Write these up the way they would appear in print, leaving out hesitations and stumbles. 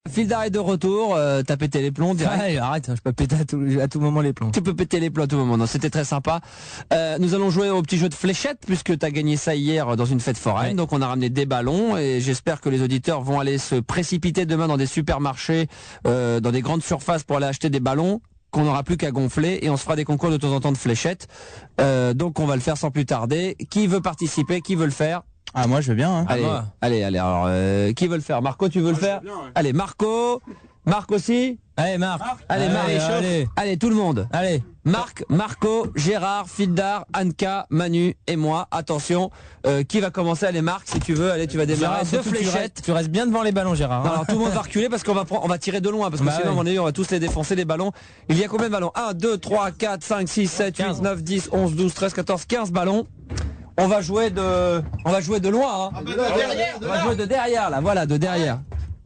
Fildar est de retour, t'as pété les plombs direct. Ouais, arrête, je peux péter à tout moment les plombs. Tu peux péter les plombs à tout moment, non, c'était très sympa. Nous allons jouer au petit jeu de fléchettes puisque t'as gagné ça hier dans une fête foraine, Ouais. donc on a ramené des ballons et j'espère que les auditeurs vont aller se précipiter demain dans des supermarchés, dans des grandes surfaces pour aller acheter des ballons qu'on n'aura plus qu'à gonfler et on se fera des concours de temps en temps de fléchettes. Donc on va le faire sans plus tarder. Qui veut participer? Qui veut le faire? Ah, moi je veux bien. Hein. Allez, moi. allez, alors qui veut le faire? Marco, tu veux le faire? bien, ouais. Allez, Marco, Marc aussi. Allez, Marc. Allez, Marc, allez. allez, tout le monde. Allez. Marc, Marco, Gérard, Fildar, Anka, Manu et moi. Attention, qui va commencer? Allez, Marc, si tu veux. Allez, tu vas démarrer. Gérard, Deux surtout, fléchettes. tu restes bien devant les ballons, Gérard. hein. Alors tout le monde va reculer parce qu'on va tirer de loin parce que Bah sinon ouais. à mon avis on va tous les défoncer les ballons. Il y a combien de ballons? 1, 2, 3, 4, 5, 6, 7, 8, 15. 9, 10, 11, 12, 13, 14, 15 ballons. On va jouer de loin, hein. On va jouer de derrière là, voilà, de derrière.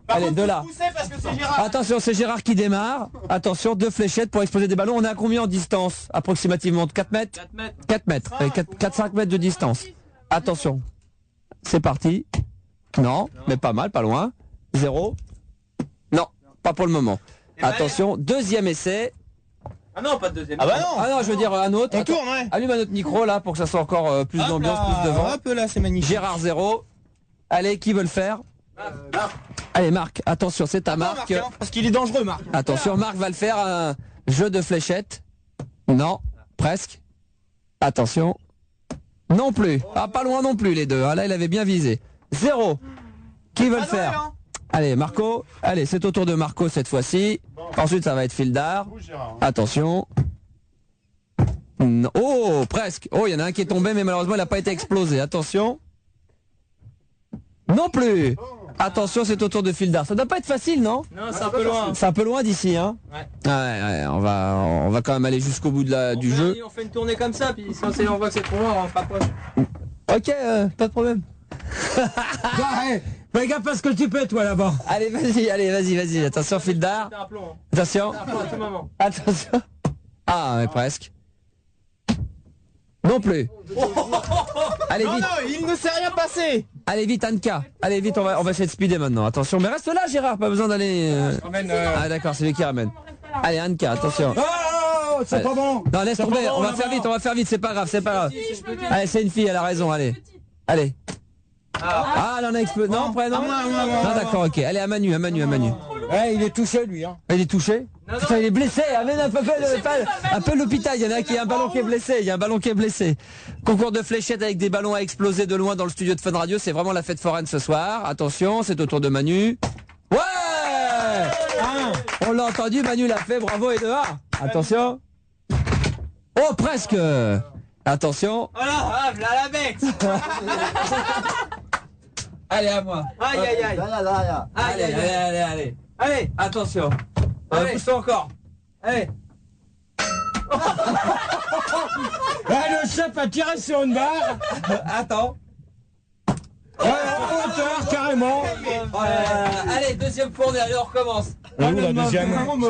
Allez, de là. Parce que c'est Gérard. Attention, c'est Gérard qui démarre. Attention, deux fléchettes pour exploser des ballons. On est à combien en distance? Approximativement 4 mètres? 4 mètres. 4-5 mètres de distance. Attention. C'est parti. Non, mais pas mal, pas loin. 0. Non, pas pour le moment. Attention, deuxième essai. Ah non, pas de deuxième. Ah bah non. Ah non, je veux dire un autre. On Attends, tourne, ouais. allume un autre micro là pour que ça soit encore plus d'ambiance, plus de vent. Hop là, c'est magnifique. Gérard 0. Allez, qui veut le faire? Allez, Marc, attention, c'est ta marque. Marc, hein, parce qu'il est dangereux, Marc. Attention, Marc va le faire, un jeu de fléchettes. Non, presque. Attention. Non plus. Ah, pas loin non plus les deux. Ah, là, il avait bien visé. 0. Qui veut le faire? Allez, Marco. Allez, c'est au tour de Marco cette fois-ci. Ensuite, ça va être Fildar. Attention. Non. Oh, presque. Oh, il y en a un qui est tombé, mais malheureusement, il n'a pas été explosé. Attention. Non plus. Attention, c'est au tour de Fildar. Ça doit pas être facile, non? Non, c'est un peu loin. C'est un peu loin d'ici, hein? Ouais. Ouais, on va quand même aller jusqu'au bout du jeu. On fait une tournée comme ça, puis si on voit que c'est trop loin, on se rapproche. Ok, pas de problème. Fais gaffe à ce que tu peux, toi, là-bas. Allez, vas-y. Attention, Fildar. C'est un plomb. Hein. Attention. C'est un plomb à tout moment. Attention. Ah, mais presque. Non plus. Allez vite. il ne s'est rien passé. Allez vite, Anka. Allez vite, on va essayer de speeder maintenant. Attention, mais reste là, Gérard. Pas besoin d'aller. Ah d'accord, c'est lui qui ramène. Allez, Anka, attention. Oh, c'est pas bon. Non, laisse tomber. pas bon, On va là-bas. faire vite. C'est pas grave. Allez, c'est une fille. Elle a raison. Allez. Ah, là on a explosé. Non, après non. Non, d'accord, ok. Allez, à Manu. Ouais, il est touché, lui. Hein. Il est touché. Putain, il est blessé. Amène un peu l'hôpital. Il y en a qui a un ballon qui est blessé. Concours de fléchettes avec des ballons à exploser de loin dans le studio de Fun Radio. C'est vraiment la fête foraine ce soir. Attention, c'est au tour de Manu. Ouais. On l'a entendu. Manu l'a fait. Bravo et dehors. Attention. Oh, presque. Attention. Oh là, là la bête. Allez, à moi. Aïe, aïe, aïe. Allez, attention. Allez. Pousse-toi encore. Allez. Le chef a tiré sur une barre. Attends. Ouais, en hauteur, carrément. Allez, deuxième fournée, allez, on recommence. Elle est où, la deuxième? On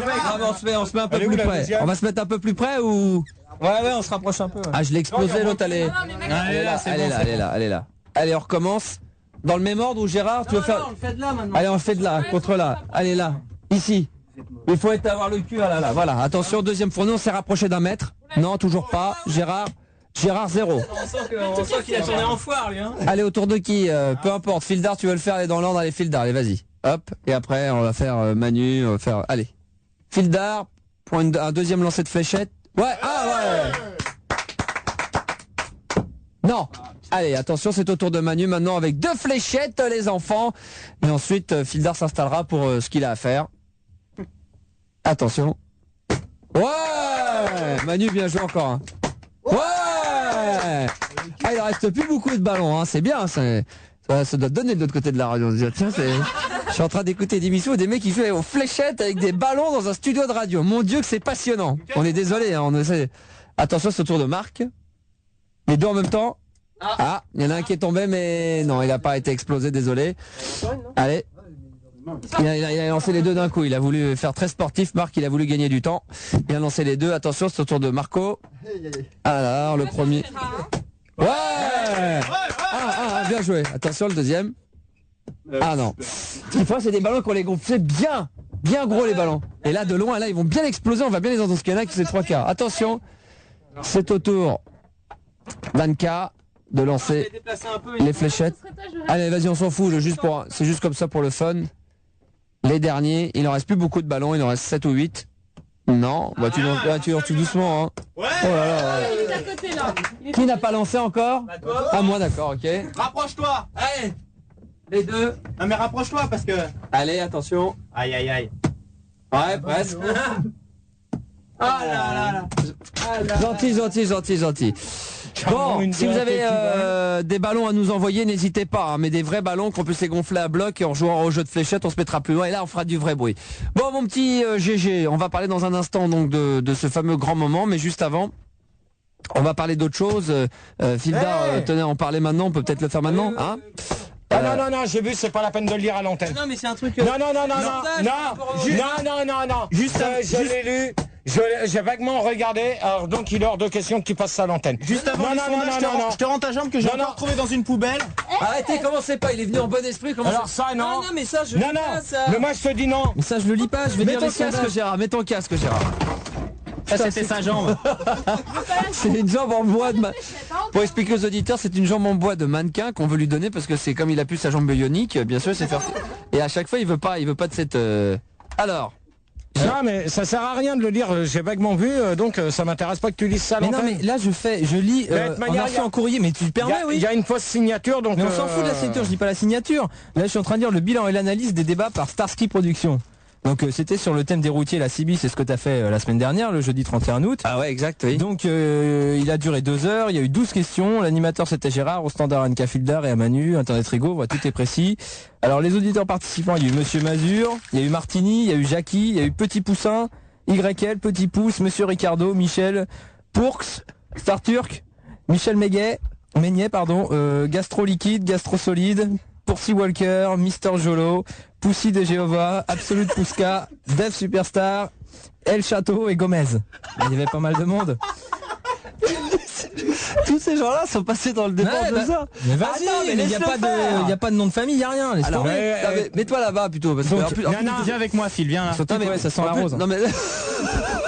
se met un peu Elle est où, plus la près. deuxième? On va se mettre un peu plus près ou... Ouais, on se rapproche un peu. Ah, je l'ai explosé, l'autre, elle est... Elle est là, c'est bon. Elle est là. Allez, on recommence. Dans le même ordre où Gérard, tu veux faire... On le fait de là maintenant. Allez, on le fait de là, contre là. Allez, là. Ici. Il faut avoir le cul, là. Voilà, attention, deuxième fournée, on s'est rapproché d'un mètre. Non, toujours pas. Gérard 0. On sent qu'il a tourné en foire, lui. Hein. Allez, autour de qui? Peu importe. Fildar, tu veux le faire? Allez, dans l'ordre, allez, Fildar, allez, vas-y. Hop, et après, on va faire Manu, on va faire... Allez. Fildar, pour un deuxième lancer de fléchette. Ouais, ouais. Non. Allez, attention, c'est au tour de Manu maintenant avec 2 fléchettes, les enfants. Et ensuite, Fildar s'installera pour ce qu'il a à faire. Attention. Ouais. Manu, bien joué encore. Hein. Ouais. Ah, il reste plus beaucoup de ballons, hein. C'est bien, ça doit donner de l'autre côté de la radio. Tiens, je suis en train d'écouter des émissions où des mecs qui jouent aux fléchettes avec des ballons dans un studio de radio. Mon Dieu que c'est passionnant. On est désolé, hein, Attention, c'est au tour de Marc. Les deux en même temps. Ah, il y en a un qui est tombé, mais non, il n'a pas été explosé, désolé. Allez. Il a lancé les deux d'un coup. Il a voulu faire très sportif. Marc, il a voulu gagner du temps. Il a lancé les deux. Attention, c'est au tour de Marco. Alors, le premier. Ouais. Bien joué. Attention, le deuxième. Ah non. Ce qu'il faut, c'est des ballons qu'on les gonflait bien gros les ballons. Et là, de loin, là, ils vont bien exploser, on va bien les entendre. Parce qu'il y en a qui c'est 3 quarts. Attention, c'est au tour d'Anka de lancer les fléchettes. Allez, vas-y, on s'en fout, c'est juste comme ça pour le fun. Les derniers, il en reste plus beaucoup de ballons, il en reste 7 ou 8. Non, bah tu lances tout doucement, hein. Ouais. Oh là là. Il est à côté là. Qui n'a pas lancé encore? Ah, moi, d'accord, ok. Rapproche-toi. Allez, les deux. Non mais rapproche-toi parce que... Allez, attention. Aïe aïe aïe. Ouais, presque. Ah là là. Gentil. Bon, si vous avez des ballons à nous envoyer, n'hésitez pas, hein, mais des vrais ballons qu'on puisse les gonfler à bloc et en jouant au jeu de fléchettes, on se mettra plus loin et là on fera du vrai bruit. Bon, mon petit GG, on va parler dans un instant donc de ce fameux grand moment, mais juste avant, on va parler d'autre chose. Phildar, tenez, en parler maintenant, on peut peut-être le faire maintenant, hein? Ah non, j'ai vu, c'est pas la peine de le lire à l'antenne. Non mais c'est un truc... Non. Juste, je l'ai lu. J'ai vaguement regardé, alors donc il est hors de question que tu passes ça à l'antenne. Juste avant je te rends ta jambe que j'ai encore retrouvée dans une poubelle. Arrêtez, commencez pas, il est venu en bon esprit, Alors ça, non. Ah non mais ça je... Non, mais moi je te dis non. Mais ça je le lis pas, je vais Mets lire ton les casque, sondages. Gérard, mets ton casque, Gérard. Ça c'était sa jambe. C'est une jambe en bois de... Pour expliquer aux auditeurs, c'est une jambe en bois de mannequin qu'on veut lui donner parce que c'est comme il a plus sa jambe bionique, bien sûr, c'est faire... Et à chaque fois, il veut pas de cette... Alors... Non mais ça sert à rien de le lire, j'ai vaguement vu, donc ça m'intéresse pas que tu lises ça à Mais non l'antenne. mais là je lis en version en courrier, mais tu le permets, oui. Il y a une fausse signature, donc... Mais on s'en fout de la signature, je dis pas la signature. Là je suis en train de lire le bilan et l'analyse des débats par Starsky Productions. Donc c'était sur le thème des routiers, la CB, c'est ce que tu as fait la semaine dernière, le jeudi 31 août. Ah ouais, exact, oui. Donc il a duré 2 heures, il y a eu 12 questions, l'animateur c'était Gérard, au standard Anka Phildar et à Manu, Internet Rigo, voilà, tout est précis. Alors les auditeurs participants, il y a eu Monsieur Mazur, il y a eu Martini, il y a eu Jackie, il y a eu Petit Poussin, YL, Petit Pouce, Monsieur Ricardo, Michel, Pourx, Star Turk, Michel Meignet, Gastro Liquide, Gastro Solide, Pourcy Walker, Mister Jolo, Poussy de Jéhovah, Absolute Pouska, Dev Superstar, El Château et Gomez. Il y avait pas mal de monde. Tous ces gens-là sont passés dans le débat Ouais, de ça. Mais vas-y, Attends, mais mais il n'y a, laisse-le pas faire. de, y a pas de nom de famille, il n'y a rien. Laisse Alors, tomber. mets-toi là-bas plutôt. Parce que, Donc, en plus, Viens avec moi Phil, viens là. Surtout non, mais- que, ouais, ça sent en la plus- rose. Non mais...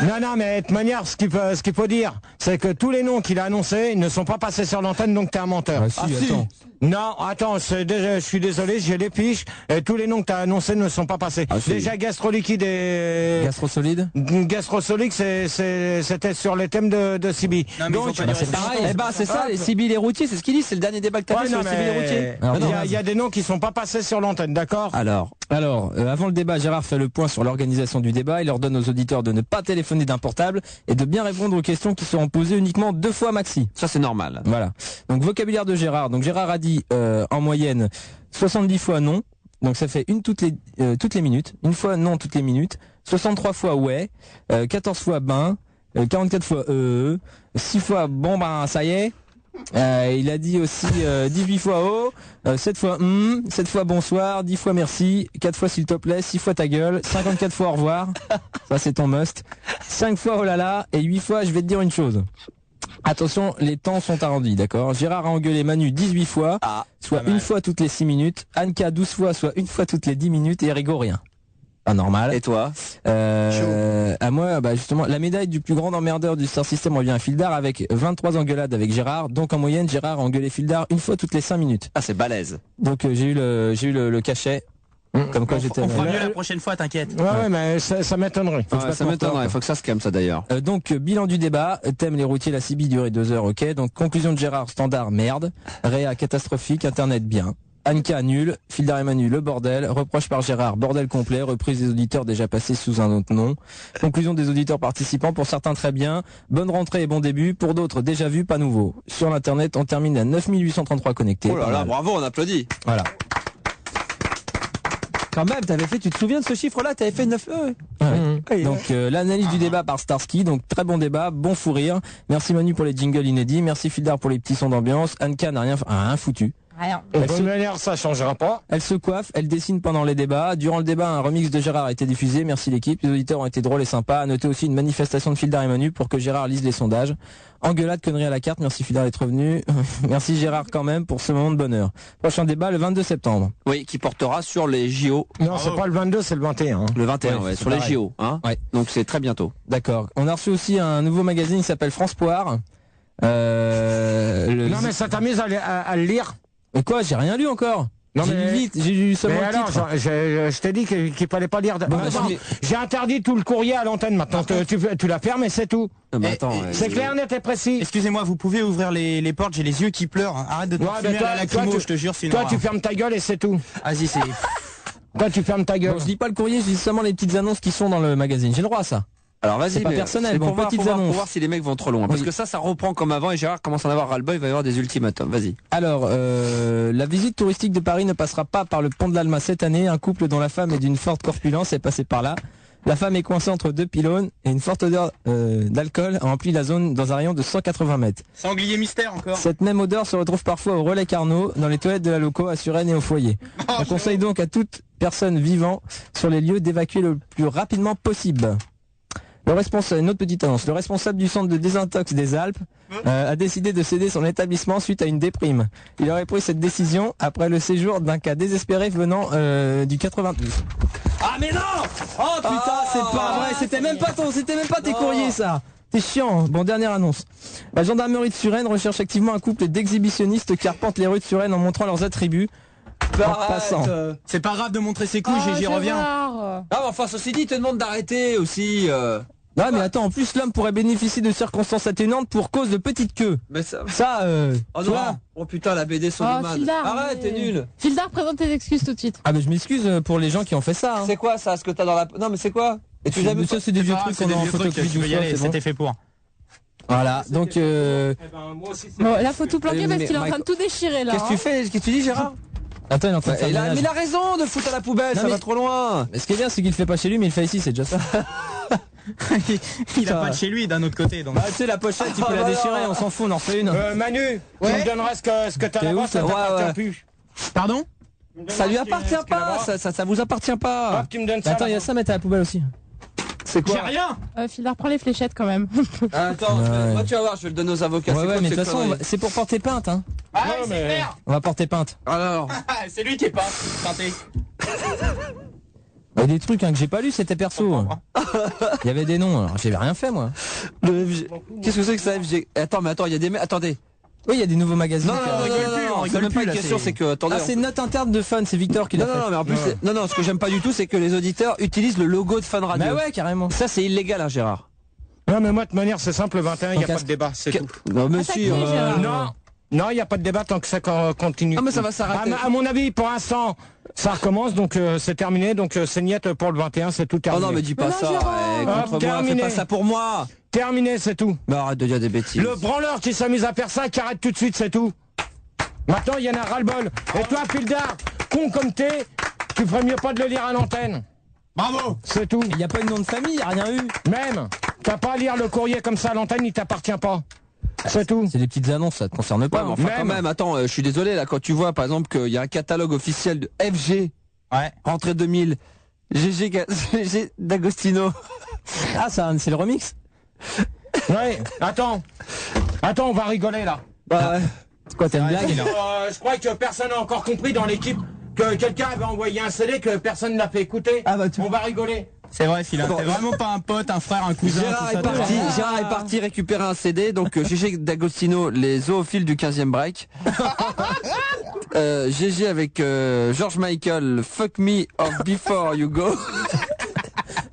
Non, mais de toute manière, ce qu'il faut dire, c'est que tous les noms qu'il a annoncés ne sont pas passés sur l'antenne, donc t'es un menteur. Ah, si, attends. Non, attends, je suis désolé, j'ai les fiches, et tous les noms que t'as annoncés ne sont pas passés. Ah, si. Déjà, Gastro Liquide et... Gastro Solide. Gastrosolic, c'était sur les thèmes de Sibi. Non, mais Donc, ils ont pas dit c'est pareil. Eh ben c'est ça, les CB, les routiers, c'est ce qu'ils disent, c'est le dernier débat que t'as ouais, fait sur non, les CB, les routiers. Alors, il y a des noms qui sont pas passés sur l'antenne, d'accord? Alors, Avant le débat, Gérard fait le point sur l'organisation du débat. Il ordonne aux auditeurs de ne pas téléphoner d'un portable et de bien répondre aux questions qui seront posées uniquement 2 fois maxi. ça c'est normal. Voilà. Donc vocabulaire de Gérard. Donc Gérard a dit en moyenne 70 fois non. Donc ça fait une toutes les minutes. Une fois non toutes les minutes. 63 fois ouais. 14 fois ben. 44 fois 6 fois bon ben ça y est. Il a dit aussi 18 fois oh, 7 fois 7 fois bonsoir, 10 fois merci, 4 fois s'il te plaît, 6 fois ta gueule, 54 fois au revoir, ça c'est ton must, 5 fois oh là là, et 8 fois je vais te dire une chose. Attention, les temps sont arrondis, d'accord? Gérard a engueulé Manu 18 fois, soit une fois toutes les 6 minutes, Anka 12 fois, soit une fois toutes les 10 minutes, et Rigo rien. Pas normal. Et toi? À moi, bah justement, la médaille du plus grand emmerdeur du Star System revient à Phildar avec 23 engueulades avec Gérard. Donc en moyenne, Gérard a engueulé Phildar une fois toutes les 5 minutes. Ah c'est balèze. Donc j'ai eu le cachet. Comme quoi j'étais. On fera mieux la prochaine fois, t'inquiète. Ouais, mais ça m'étonnerait. Faut que Ouais, je ça fasse m'étonnerait, mon il faut que ça se calme ça d'ailleurs. Donc bilan du débat, thème les routiers, la CB durée 2 heures, ok. Donc conclusion de Gérard, standard merde, Réa catastrophique, internet bien. Anka nul, Phildar et Manu le bordel, reproche par Gérard bordel complet, reprise des auditeurs déjà passés sous un autre nom, conclusion des auditeurs participants, pour certains très bien, bonne rentrée et bon début, pour d'autres déjà vu, pas nouveau. Sur l'internet on termine à 9833 connectés. Oh là pas là, mal. bravo, on applaudit. Voilà. Quand même, tu te souviens de ce chiffre-là, t'avais fait 9 Ouais. Donc l'analyse du débat par Starsky, donc très bon débat, bon fou rire. Merci Manu pour les jingles inédits, merci Phildar pour les petits sons d'ambiance, Anka n'a rien foutu. Rien. Et de toute manière, ça changera pas. Elle se coiffe, elle dessine pendant les débats. Durant le débat, un remix de Gérard a été diffusé. Merci l'équipe. Les auditeurs ont été drôles et sympas. À noter aussi une manifestation de Fildar et Manu pour que Gérard lise les sondages. Engueulade, connerie à la carte. Merci Fildar d'être revenu. Merci Gérard quand même pour ce moment de bonheur. Prochain débat le 22 septembre. Oui, qui portera sur les JO. Non, c'est pas le 22, c'est le 21. Le 21, Ouais, ouais, c'est sur les pareil. JO. Hein. Ouais. Donc c'est très bientôt. D'accord. On a reçu aussi un nouveau magazine qui s'appelle France Poire. Non, mais ça t'amuse à le lire? Mais quoi, j'ai rien lu encore. Non, J'ai mais- lu vite, j'ai lu seulement Mais le alors, titre. je t'ai dit qu'il fallait pas lire. Bon, Attends, mais- j'ai interdit tout le courrier à l'antenne maintenant. Tu la fermes et c'est tout. Non, mais Eh, attends, C'est clair, net et précis. Excusez-moi, vous pouvez ouvrir les portes, j'ai les yeux qui pleurent. Hein. Arrête de te Ouais, fumer mais à la lacrymo, je te jure, c'est une toi, horreur. tu fermes ta gueule et c'est tout. Vas-y, c'est... Toi, tu fermes ta gueule. Bon, je lis pas le courrier, je lis seulement les petites annonces qui sont dans le magazine. J'ai le droit à ça. Alors vas-y, C'est pas mais personnel, c'est bon, pour voir, petites pour voir, annonces. pour voir si les mecs vont trop loin. Parce Oui. que ça reprend comme avant et Gérard commence à en avoir ras-le-bol, il va y avoir des ultimatums. Vas-y. Alors, la visite touristique de Paris ne passera pas par le pont de l'Alma cette année. Un couple dont la femme est d'une forte corpulence est passé par là. La femme est coincée entre deux pylônes et une forte odeur d'alcool a rempli la zone dans un rayon de 180 mètres. Sanglier mystère encore. Cette même odeur se retrouve parfois au relais Carnot, dans les toilettes de la loco, à Suresnes et au foyer. On conseille donc à toute personne vivant sur les lieux d'évacuer le plus rapidement possible. Le responsable, une autre petite annonce. Le responsable du centre de désintox des Alpes a décidé de céder son établissement suite à une déprime. Il aurait pris cette décision après le séjour d'un cas désespéré venant du 92. Ah mais non! Oh putain, c'est pas vrai, c'était même pas tes courriers ça. C'est chiant. Bon, dernière annonce. La gendarmerie de Suresnes recherche activement un couple d'exhibitionnistes qui arpentent les rues de Suresnes en montrant leurs attributs. En passant. C'est pas grave de montrer ses couilles, j'y reviens. Ah, mais enfin, ceci dit, il te demande d'arrêter aussi. Non mais attends, en plus l'homme pourrait bénéficier de circonstances atténuantes pour cause de petite queue. Mais ça... Ça, Oh tu non. vois. Oh putain, la BD Solomon. Fildar, Arrête, mais- t'es nul. Fildar, présente tes excuses tout de suite. Ah mais je m'excuse pour les gens qui ont fait ça. Hein. C'est quoi ça, ce que t'as dans la... Non, mais c'est quoi? Et tu l'as vu? Ça c'est des vieux trucs qu'on a en photocopie tu veux y aller, c'est bon. c'était fait pour. Voilà, donc Bon, là, faut tout planquer parce mais qu'il est en train de tout déchirer là. Qu'est-ce que tu hein. fais? Qu'est-ce que tu dis, Gérard? attends, il est en train de faire le ménage. Mais il a raison de foutre à la poubelle, Non, ça mais- va trop loin. Mais ce qui est bien c'est qu'il le fait pas chez lui mais il le fait ici, c'est déjà ça. Il a pas de chez lui d'un autre côté, donc. Bah tu sais la pochette tu peux la déchirer, on s'en fout, on en refait une. Manu, tu me donneras ce que t'as T'es là-bas, où, ça ça? t'appartient Ouais. plus. Pardon? Ça lui appartient pas, ça vous appartient pas. Hop, tu me donnes ça. Attends, il y a là-bas. ça à mettre à la poubelle aussi. C'est J'ai rien! Fildar, prends les fléchettes quand même. Attends, Ouais. moi tu vas voir, je vais le donner aux avocats. Ouais C'est ouais quoi mais ces de toute façon conneries c'est pour porter plainte hein. Ah, Non, ouais, c'est mais- clair! On va porter plainte. Alors, C'est lui qui est pas teinté. Il y a des trucs hein, que j'ai pas lu, c'était perso. Il y avait des noms, alors j'avais rien fait moi. le FG... Qu'est-ce que c'est que ça, FG? Attends, mais attends, il y a des mecs... Attendez. Oui, il y a des nouveaux magazines. Non, non, non, rigole non, plus, non, on c'est rigole même pas plus, une là, question, c'est- c'est que... Attendez, Ah, c'est une note interne de Fun, c'est Victor qui l'a Non, fait. non, non, mais en plus, non, ce que j'aime pas du tout, c'est que les auditeurs utilisent le logo de Fun Radio. Bah ouais, carrément. Ça, c'est illégal, hein, Gérard. Non, mais moi, de toute manière, c'est simple, le 21, il n'y a Donc, pas de débat, c'est tout. Non, mais Attaquez, si, Gérard. Non, il n'y a pas de débat tant que ça continue. Ah, mais ça va s'arrêter. À mon avis, pour l'instant, ça recommence, donc c'est terminé, donc c'est niette pour le 21, c'est tout Oh terminé. non, mais dis pas Mais non, ça, Gérard. contre moi, fais terminé. pas ça pour moi. Terminé, c'est tout. Mais arrête de dire des bêtises. Le branleur qui s'amuse à faire ça, qui arrête tout de suite, c'est tout. Maintenant, il y en a ras-le-bol. Et toi, Fildar, con comme t'es, tu ferais mieux pas de le lire à l'antenne. Bravo! C'est tout. Il n'y a pas eu de nom de famille, il n'y a rien eu. Même, t'as pas à lire le courrier comme ça à l'antenne, il t'appartient pas. C'est tout. C'est des petites annonces, ça te concerne Ouais, pas. mais hein. enfin, quand même, attends, je suis désolé, là, quand tu vois, par exemple, qu'il y a un catalogue officiel de FG, Ouais. rentrée 2000, GG D'Agostino. Ah, ça, c'est le remix. Ouais, attends, on va rigoler là. Bah ouais. C'est quoi, t'as une blague Je crois que personne n'a encore compris dans l'équipe que quelqu'un avait envoyé un CD que personne ne l'a fait écouter. Ah bah, tu- On va rigoler. C'est vrai, Philin, t'es vraiment pas un pote, un frère, un cousin, Gérard tout ça. est parti, t'as- Gérard est parti récupérer un CD, donc GG D'Agostino, les zoophiles du 15e break. GG avec George Michael, Fuck Me Off Before You Go.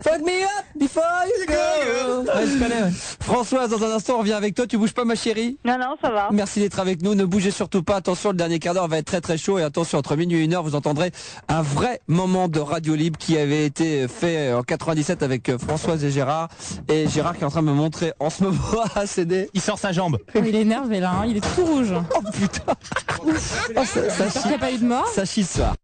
Fuck me up before you go. Ouais, je connais, ouais. Françoise, dans un instant, on revient avec toi, tu bouges pas ma chérie? Non, non, ça va. Merci d'être avec nous, ne bougez surtout pas, attention, le dernier quart d'heure va être très très chaud et attention, entre minuit et 1h, vous entendrez un vrai moment de radio libre qui avait été fait en 97 avec Françoise et Gérard qui est en train de me montrer en ce moment un CD. Il sort sa jambe. Il est énervé là, hein, il est tout rouge. Oh putain. Oh, ça J'espère qu'il n'y a pas eu de mort. chie ce soir.